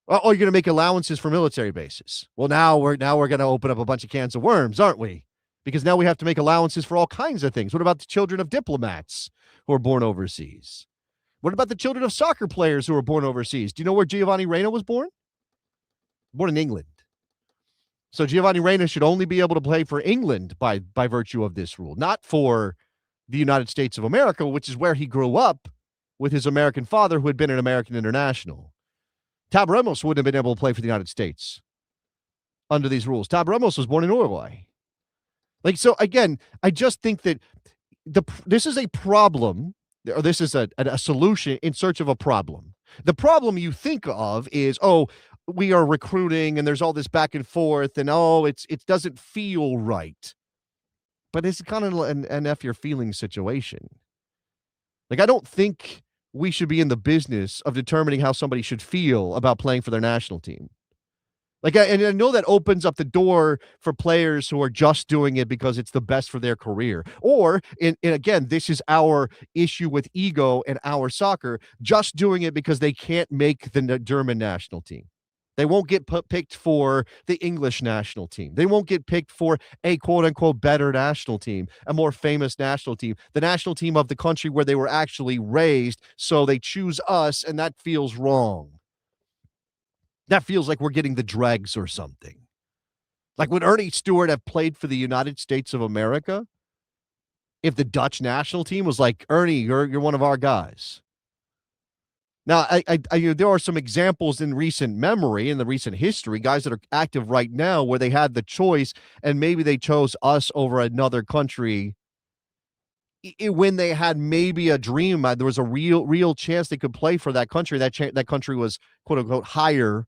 [SPEAKER 2] Oh, you're going to make allowances for military bases. Well, now we're going to open up a bunch of cans of worms, aren't we? Because now we have to make allowances for all kinds of things. What about the children of diplomats who are born overseas? What about the children of soccer players who were born overseas? Do you know where Giovanni Reina was born? Born in England. So Giovanni Reina should only be able to play for England by virtue of this rule, not for the United States of America, which is where he grew up with his American father, who had been an American international. Tab Ramos wouldn't have been able to play for the United States under these rules. Tab Ramos was born in Uruguay. Like, so again, I just think that this is a problem, or this is a solution in search of a problem. The problem you think of is, oh, we are recruiting and there's all this back and forth and, oh, it doesn't feel right. But it's kind of an F your feelings situation. Like, I don't think we should be in the business of determining how somebody should feel about playing for their national team. Like, and I know that opens up the door for players who are just doing it because it's the best for their career. Or, and again, this is our issue with ego and our soccer, just doing it because they can't make the German national team. They won't get picked for the English national team. They won't get picked for a quote-unquote better national team, a more famous national team, the national team of the country where they were actually raised, so they choose us, and that feels wrong. That feels like we're getting the dregs or something. Like, would Ernie Stewart have played for the United States of America if the Dutch national team was like, Ernie, you're one of our guys? Now, there are some examples in recent memory, in the recent history, guys that are active right now where they had the choice and maybe they chose us over another country when they had maybe a dream. There was a real chance they could play for that country. That country was, quote unquote, higher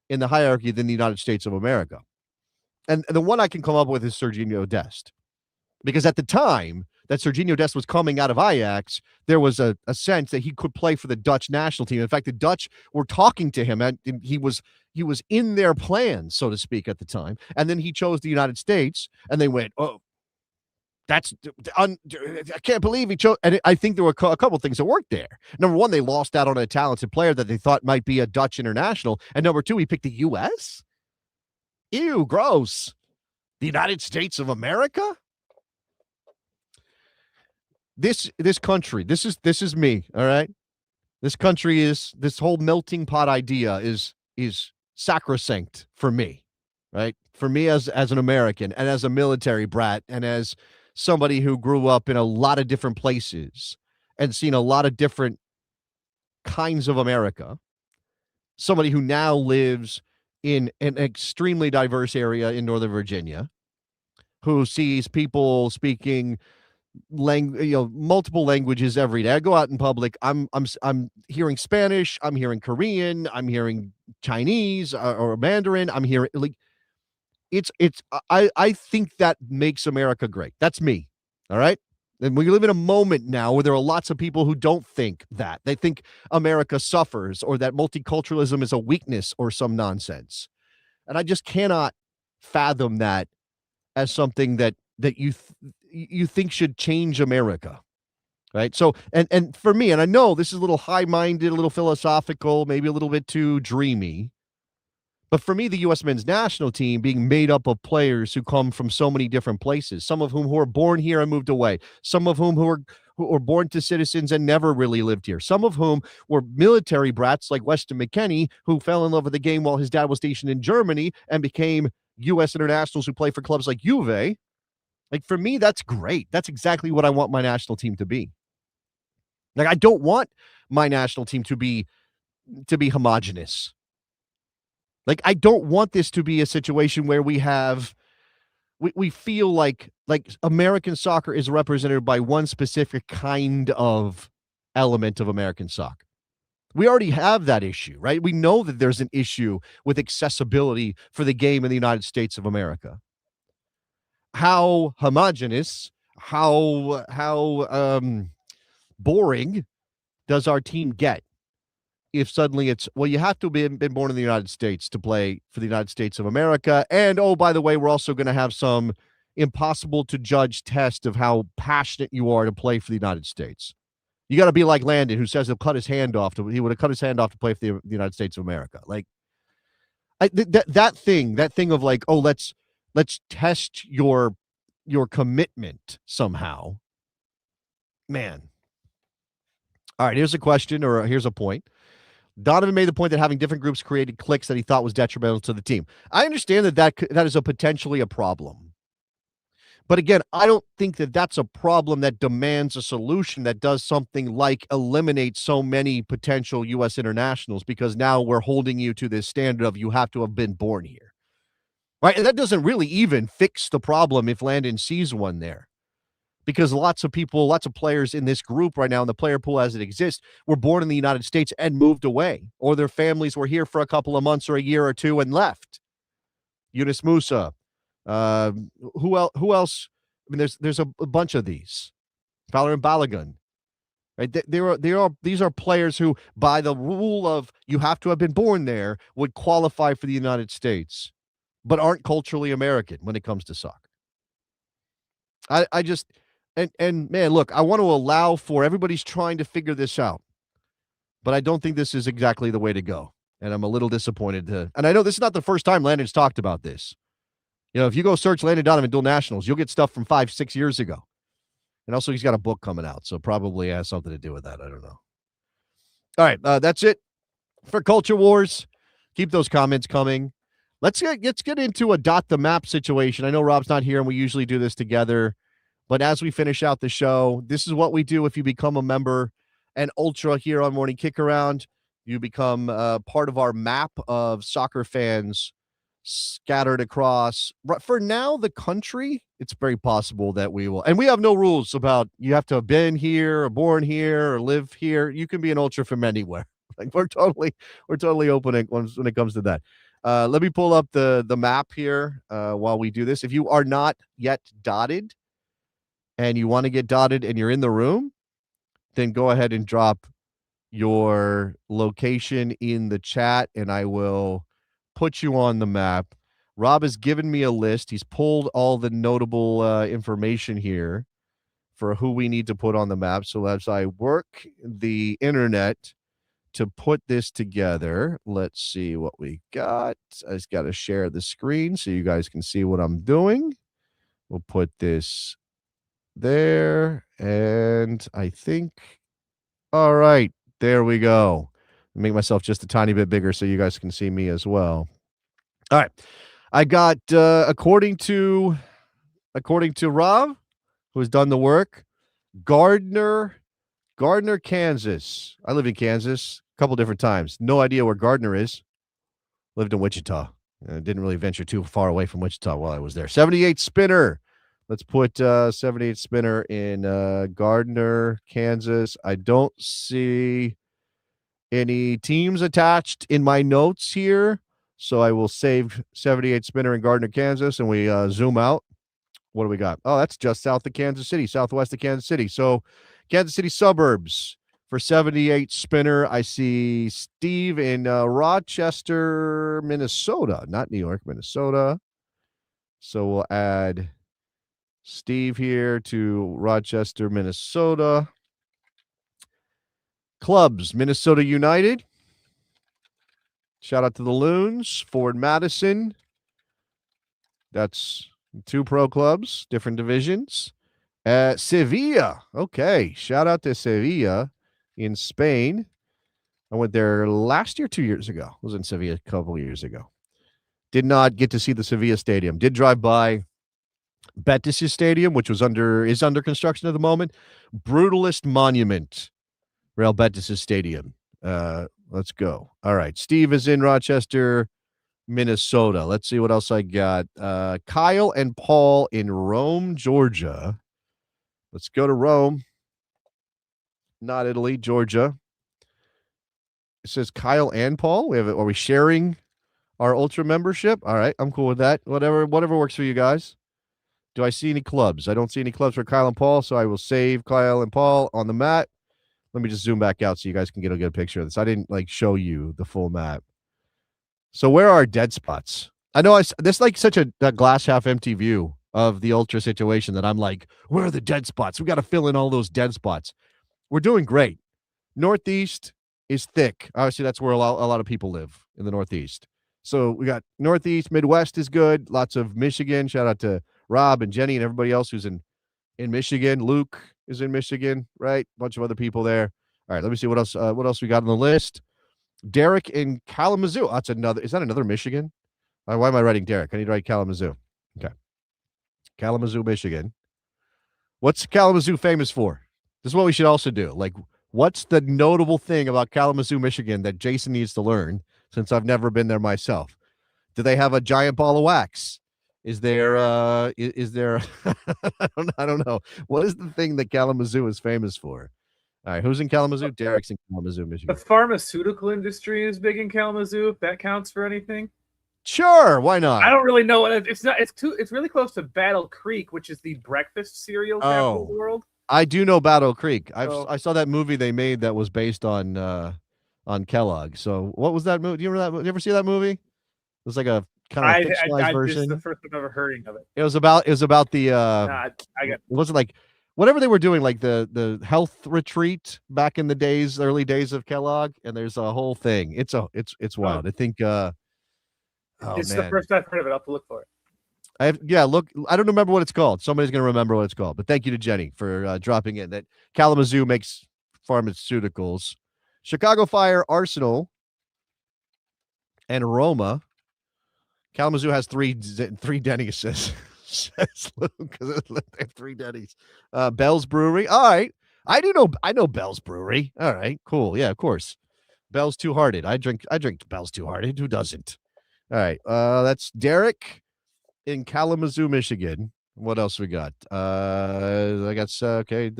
[SPEAKER 2] in the hierarchy than the United States of America. And the one I can come up with is Serginho Dest. Because at the time that Serginho Dest was coming out of Ajax, there was a sense that he could play for the Dutch national team. In fact, the Dutch were talking to him, and he was in their plans, so to speak, at the time. And then he chose the United States, and they went, oh, I can't believe he chose. And I think there were a couple of things that worked there. Number one, they lost out on a talented player that they thought might be a Dutch international. And number two, he picked the U.S.? Ew, gross. The United States of America? This country, this is me, all right? This country is, this whole melting pot idea is sacrosanct for me, right? For me as an American and as a military brat and as somebody who grew up in a lot of different places and seen a lot of different kinds of America, somebody who now lives in an extremely diverse area in Northern Virginia, who sees people speaking multiple languages every day. I go out in public. I'm hearing Spanish. I'm hearing Korean. I'm hearing Chinese or Mandarin. I'm hearing I think that makes America great. That's me. All right. And we live in a moment now where there are lots of people who don't think that. They think America suffers or that multiculturalism is a weakness or some nonsense. And I just cannot fathom that as something that you think should change America, right? So, and for me, and I know this is a little high-minded, a little philosophical, maybe a little bit too dreamy, but for me, the U.S. men's national team being made up of players who come from so many different places, some of whom who are born here and moved away, some of whom who are born to citizens and never really lived here, some of whom were military brats like Weston McKennie, who fell in love with the game while his dad was stationed in Germany and became U.S. internationals who play for clubs like Juve. Like, for me, that's great. That's exactly what I want my national team to be. Like, I don't want my national team to be homogenous. Like, I don't want this to be a situation where we feel like American soccer is represented by one specific kind of element of American soccer. We already have that issue, right? We know that there's an issue with accessibility for the game in the United States of America. How homogenous, how boring does our team get? if suddenly it's, well, you have to have been born in the United States to play for the United States of America. And, oh, by the way, we're also going to have some impossible to judge test of how passionate you are to play for the United States. You got to be like Landon, who says he would have cut his hand off to play for the United States of America. Like, that thing of like, oh, let's test your commitment somehow. Man. All right, here's a question, or here's a point. Donovan made the point that having different groups created cliques that he thought was detrimental to the team. I understand that is potentially a problem. But again, I don't think that that's a problem that demands a solution that does something like eliminate so many potential U.S. internationals, because now we're holding you to this standard of you have to have been born here. Right? And that doesn't really even fix the problem if Landon sees one there. Because lots of players in this group right now, in the player pool as it exists, were born in the United States and moved away, or their families were here for a couple of months or a year or two and left. Yunus Musa. Who else? I mean, there's a bunch of these. Fowler and Balogun. Right? These are players who, by the rule of you have to have been born there, would qualify for the United States, but aren't culturally American when it comes to soccer. I just... And man, look, I want to allow for everybody's trying to figure this out, but I don't think this is exactly the way to go. And I'm a little disappointed. And I know this is not the first time Landon's talked about this. You know, if you go search Landon Donovan dual nationals, you'll get stuff from 5-6 years ago. And also he's got a book coming out, so probably has something to do with that. I don't know. All right, that's it for Culture Wars. Keep those comments coming. Let's get into a dot the map situation. I know Rob's not here, and we usually do this together. But as we finish out the show, this is what we do if you become a member and ultra here on Morning Kickaround. You become part of our map of soccer fans scattered across, for now, the country. It's very possible that we will. And we have no rules about you have to have been here or born here or live here. You can be an ultra from anywhere. Like we're totally open when it comes to that. Let me pull up the map here while we do this. If you are not yet dotted, and you want to get dotted and you're in the room, then go ahead and drop your location in the chat and I will put you on the map. Rob has given me a list. He's pulled all the notable information here for who we need to put on the map. So as I work the internet to put this together, let's see what we got. I just got to share the screen so you guys can see what I'm doing. We'll put this there, and I think, all right, there we go. Make myself just a tiny bit bigger so you guys can see me as well. All right, I got according to Rob, who has done the work, Gardner, Kansas. I lived in Kansas a couple different times. No idea where Gardner is. Lived in Wichita. Didn't really venture too far away from Wichita while I was there. 78 spinner. Let's put 78 spinner in Gardner, Kansas. I don't see any teams attached in my notes here, so I will save 78 spinner in Gardner, Kansas, and we zoom out. What do we got? Oh, that's just south of Kansas City, southwest of Kansas City. So Kansas City suburbs for 78 spinner. I see Steve in Rochester, Minnesota, not New York, Minnesota. So we'll add Steve here to Rochester, Minnesota. Clubs, Minnesota United. Shout out to the Loons. Ford Madison. That's 2 pro clubs, different divisions. Sevilla. Okay. Shout out to Sevilla in Spain. I went there last year, 2 years ago. I was in Sevilla a couple of years ago. Did not get to see the Sevilla Stadium. Did drive by Betis Stadium, which is under construction at the moment. Brutalist monument, Real Betis Stadium. Let's go. All right. Steve is in Rochester, Minnesota. Let's see what else I got. Kyle and Paul in Rome, Georgia. Let's go to Rome. Not Italy, Georgia. It says Kyle and Paul. Are we sharing our ultra membership? All right. I'm cool with that. Whatever works for you guys. Do I see any clubs? I don't see any clubs for Kyle and Paul, so I will save Kyle and Paul on the mat. Let me just zoom back out so you guys can get a good picture of this. I didn't like show you the full map. So where are dead spots? I know this like such a glass half empty view of the ultra situation that I'm like, where are the dead spots? We got to fill in all those dead spots. We're doing great. Northeast is thick. Obviously, that's where a lot of people live in the Northeast. So we got Northeast, Midwest is good. Lots of Michigan. Shout out to Rob and Jenny and everybody else who's in Michigan. Luke is in Michigan, right? A bunch of other people there. All right, let me see what else. What else we got on the list? Derek in Kalamazoo. Oh, that's another. Is that another Michigan? Why am I writing Derek? I need to write Kalamazoo. Okay, Kalamazoo, Michigan. What's Kalamazoo famous for? This is what we should also do. Like, what's the notable thing about Kalamazoo, Michigan that Jason needs to learn since I've never been there myself? Do they have a giant ball of wax? Is there I don't know. What is the thing that Kalamazoo is famous for? All right, who's in Kalamazoo? Derek's in Kalamazoo, Michigan.
[SPEAKER 3] The pharmaceutical industry is big in Kalamazoo, if that counts for anything.
[SPEAKER 2] Sure, why not?
[SPEAKER 3] I don't really know what it's not. It's really close to Battle Creek, which is the breakfast cereal capital of the world.
[SPEAKER 2] I do know Battle Creek. I saw that movie they made that was based on Kellogg. So what was that movie? Do you remember that? Did you ever see that movie? It was like a kind of fictionalized version.
[SPEAKER 3] This is the first time I've ever heard of it.
[SPEAKER 2] It was about the it wasn't like whatever they were doing, like the health retreat back in the days, early days of Kellogg, and there's a whole thing. It's wild. I think
[SPEAKER 3] it's the first I've heard of it. I'll have to look for it.
[SPEAKER 2] Look, I don't remember what it's called. Somebody's going to remember what it's called. But thank you to Jenny for dropping in that Kalamazoo makes pharmaceuticals. Chicago Fire, Arsenal, and Roma. Kalamazoo has three Denny's, says Luke, because they have 3 Denny's. Bell's Brewery. All right. I know Bell's Brewery. All right, cool. Yeah, of course. Bell's Two Hearted. I drink Bell's Two Hearted. Who doesn't? All right. That's Derek in Kalamazoo, Michigan. What else we got? I got okay.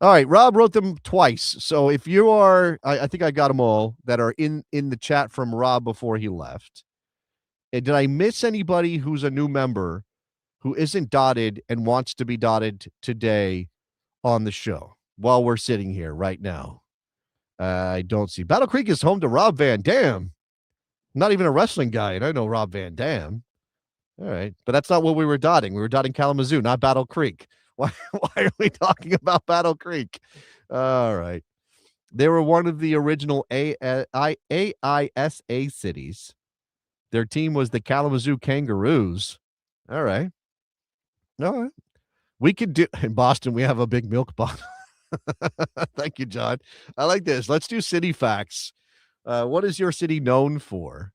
[SPEAKER 2] All right. Rob wrote them twice. So if you are, I think I got them all that are in the chat from Rob before he left. And did I miss anybody who's a new member who isn't dotted and wants to be dotted today on the show while we're sitting here right now? I don't see. Battle Creek is home to Rob Van Dam. Not even a wrestling guy, and I know Rob Van Dam. All right, but that's not what we were dotting. We were dotting Kalamazoo, not Battle Creek. Why are we talking about Battle Creek? All right. They were one of the original AISA cities. Their team was the Kalamazoo Kangaroos. All right. We could do in Boston. We have a big milk bottle. Thank you, John. I like this. Let's do city facts. What is your city known for?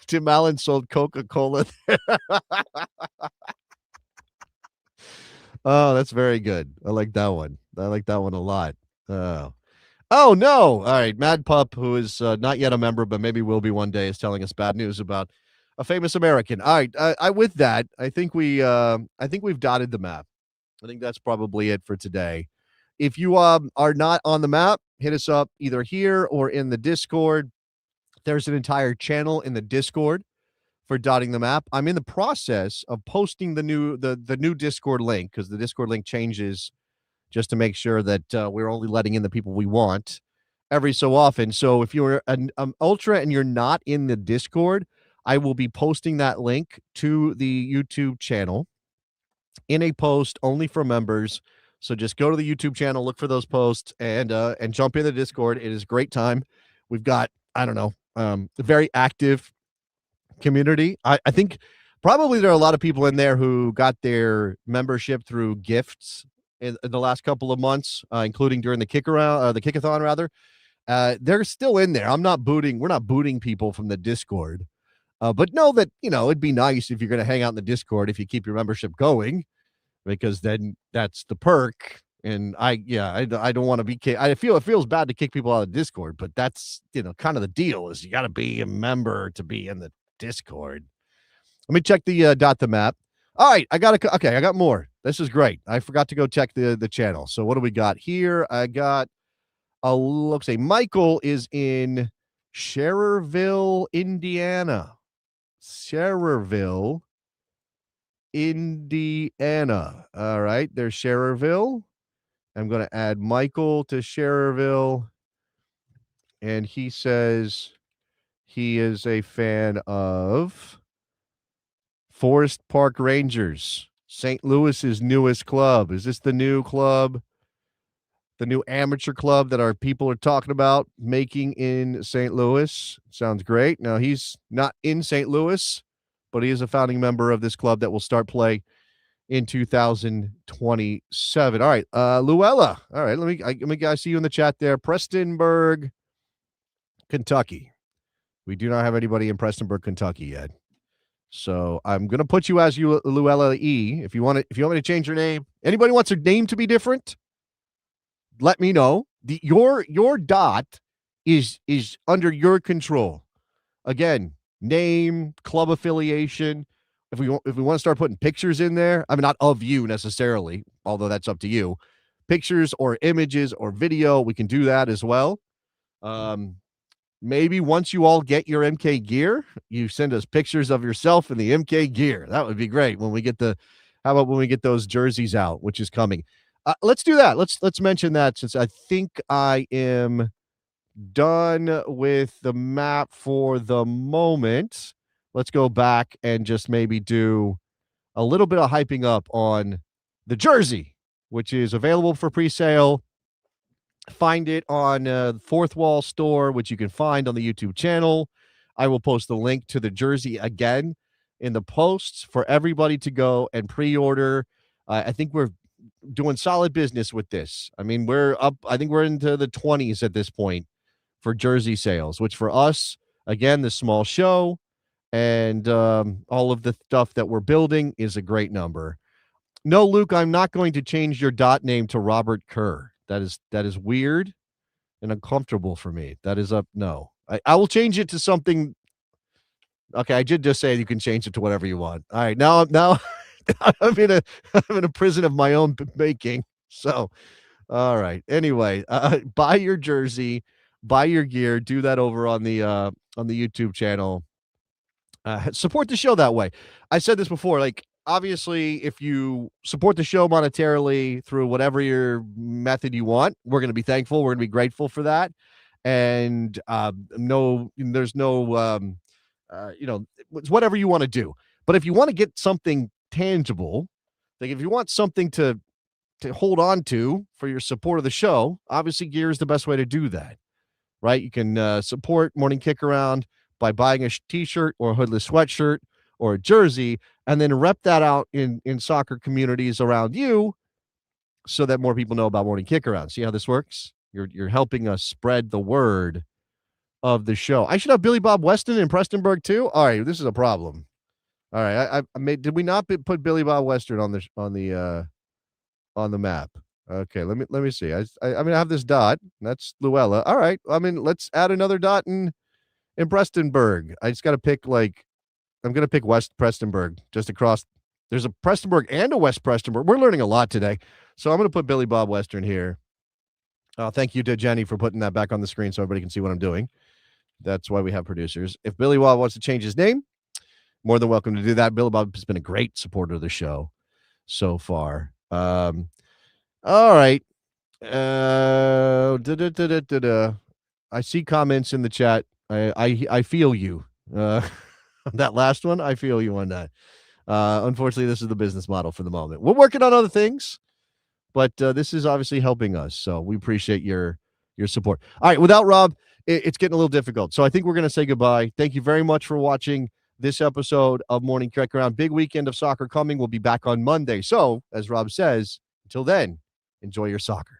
[SPEAKER 2] Tim Allen sold Coca-Cola there. Oh, that's very good. I like that one. I like that one a lot. Oh, no. All right. Mad Pup, who is not yet a member, but maybe will be one day, is telling us bad news about a famous American. All right. With that, I think we've dotted the map. I think that's probably it for today. If you are not on the map, hit us up either here or in the Discord. There's an entire channel in the Discord for dotting the map. I'm in the process of posting the new Discord link because the Discord link changes just to make sure that we're only letting in the people we want every so often. So if you're an ultra and you're not in the Discord, I will be posting that link to the YouTube channel in a post only for members. So just go to the YouTube channel, look for those posts, and jump in the Discord. It is a great time. We've got, I don't know, a very active community. I think probably there are a lot of people in there who got their membership through gifts in the last couple of months, including during the kickathon rather. They're still in there. We're not booting people from the Discord. But know that, it'd be nice if you're going to hang out in the Discord if you keep your membership going, because then that's the perk. And I don't want to be it feels bad to kick people out of Discord, but that's, kind of the deal is you got to be a member to be in the Discord. Let me check the dot the map. All right, I got more. This is great. I forgot to go check the channel. So what do we got here? I got looks like Michael is in Schererville, Indiana. Schererville, Indiana. All right, there's Schererville. I'm going to add Michael to Schererville. And he says he is a fan of Forest Park Rangers, St. Louis's newest club. Is this the new club, the new amateur club that our people are talking about making in St. Louis? Sounds great. Now, he's not in St. Louis, but he is a founding member of this club that will start play in 2027. All right, Luella. All right, let me guys see you in the chat there. Prestonburg, Kentucky. We do not have anybody in Prestonburg, Kentucky yet. So I'm going to put you as Luella E. If you want me to change your name, anybody wants their name to be different, let me know. Your dot is under your control. Again, name, club affiliation. If we want to start putting pictures in there, I mean, not of you necessarily, although that's up to you. Pictures or images or video, we can do that as well. Maybe once you all get your MK gear, you send us pictures of yourself in the MK gear. That would be great when we get how about when we get those jerseys out, which is coming. Let's do that. Let's mention that, since I think I am done with the map for the moment. Let's go back and just maybe do a little bit of hyping up on the jersey, which is available for pre-sale. Find it on Fourth Wall Store, which you can find on the YouTube channel. I will post the link to the jersey again in the posts for everybody to go and pre-order. I think we're doing solid business with this. I mean, we're up. I think we're into the 20s at this point for jersey sales, which for us, again, the small show and all of the stuff that we're building is a great number. No, Luke, I'm not going to change your dot name to Robert Kerr. That is weird and uncomfortable for me. That is no. I will change it to something. Okay, I did just say you can change it to whatever you want. All right, now I'm in a prison of my own making. So, all right. Anyway, buy your jersey, buy your gear. Do that over on the YouTube channel. Support the show that way. I said this before, like, obviously, if you support the show monetarily through whatever your method you want, we're going to be thankful. We're going to be grateful for that. And there's no, it's whatever you want to do. But if you want to get something tangible, like if you want something to hold on to for your support of the show, obviously gear is the best way to do that, right? You can support Morning Kickaround by buying a t-shirt or a hoodless sweatshirt or a jersey, and then rep that out in soccer communities around you so that more people know about Morning Kickaround. See how this works? You're helping us spread the word of the show. I should have Billy Bob Weston in Prestonburg too. All right, this is a problem. All right, I made. Did we not put Billy Bob Western on the map? Okay, let me see. I mean, I have this dot. That's Luella. All right. I mean, let's add another dot in Prestonburg. I just got to pick I'm going to pick West Prestonburg just across. There's a Prestonburg and a West Prestonburg. We're learning a lot today. So I'm going to put Billy Bob Western here. Thank you to Jenny for putting that back on the screen so everybody can see what I'm doing. That's why we have producers. If Billy Bob wants to change his name, more than welcome to do that. Billy Bob has been a great supporter of the show so far. All right. I see comments in the chat. I feel you. That last one, I feel you on that. Unfortunately, this is the business model for the moment. We're working on other things, but this is obviously helping us. So we appreciate your support. All right. Without Rob, it's getting a little difficult. So I think we're going to say goodbye. Thank you very much for watching this episode of Morning Kickaround. Big weekend of soccer coming. We'll be back on Monday. So, as Rob says, until then, enjoy your soccer.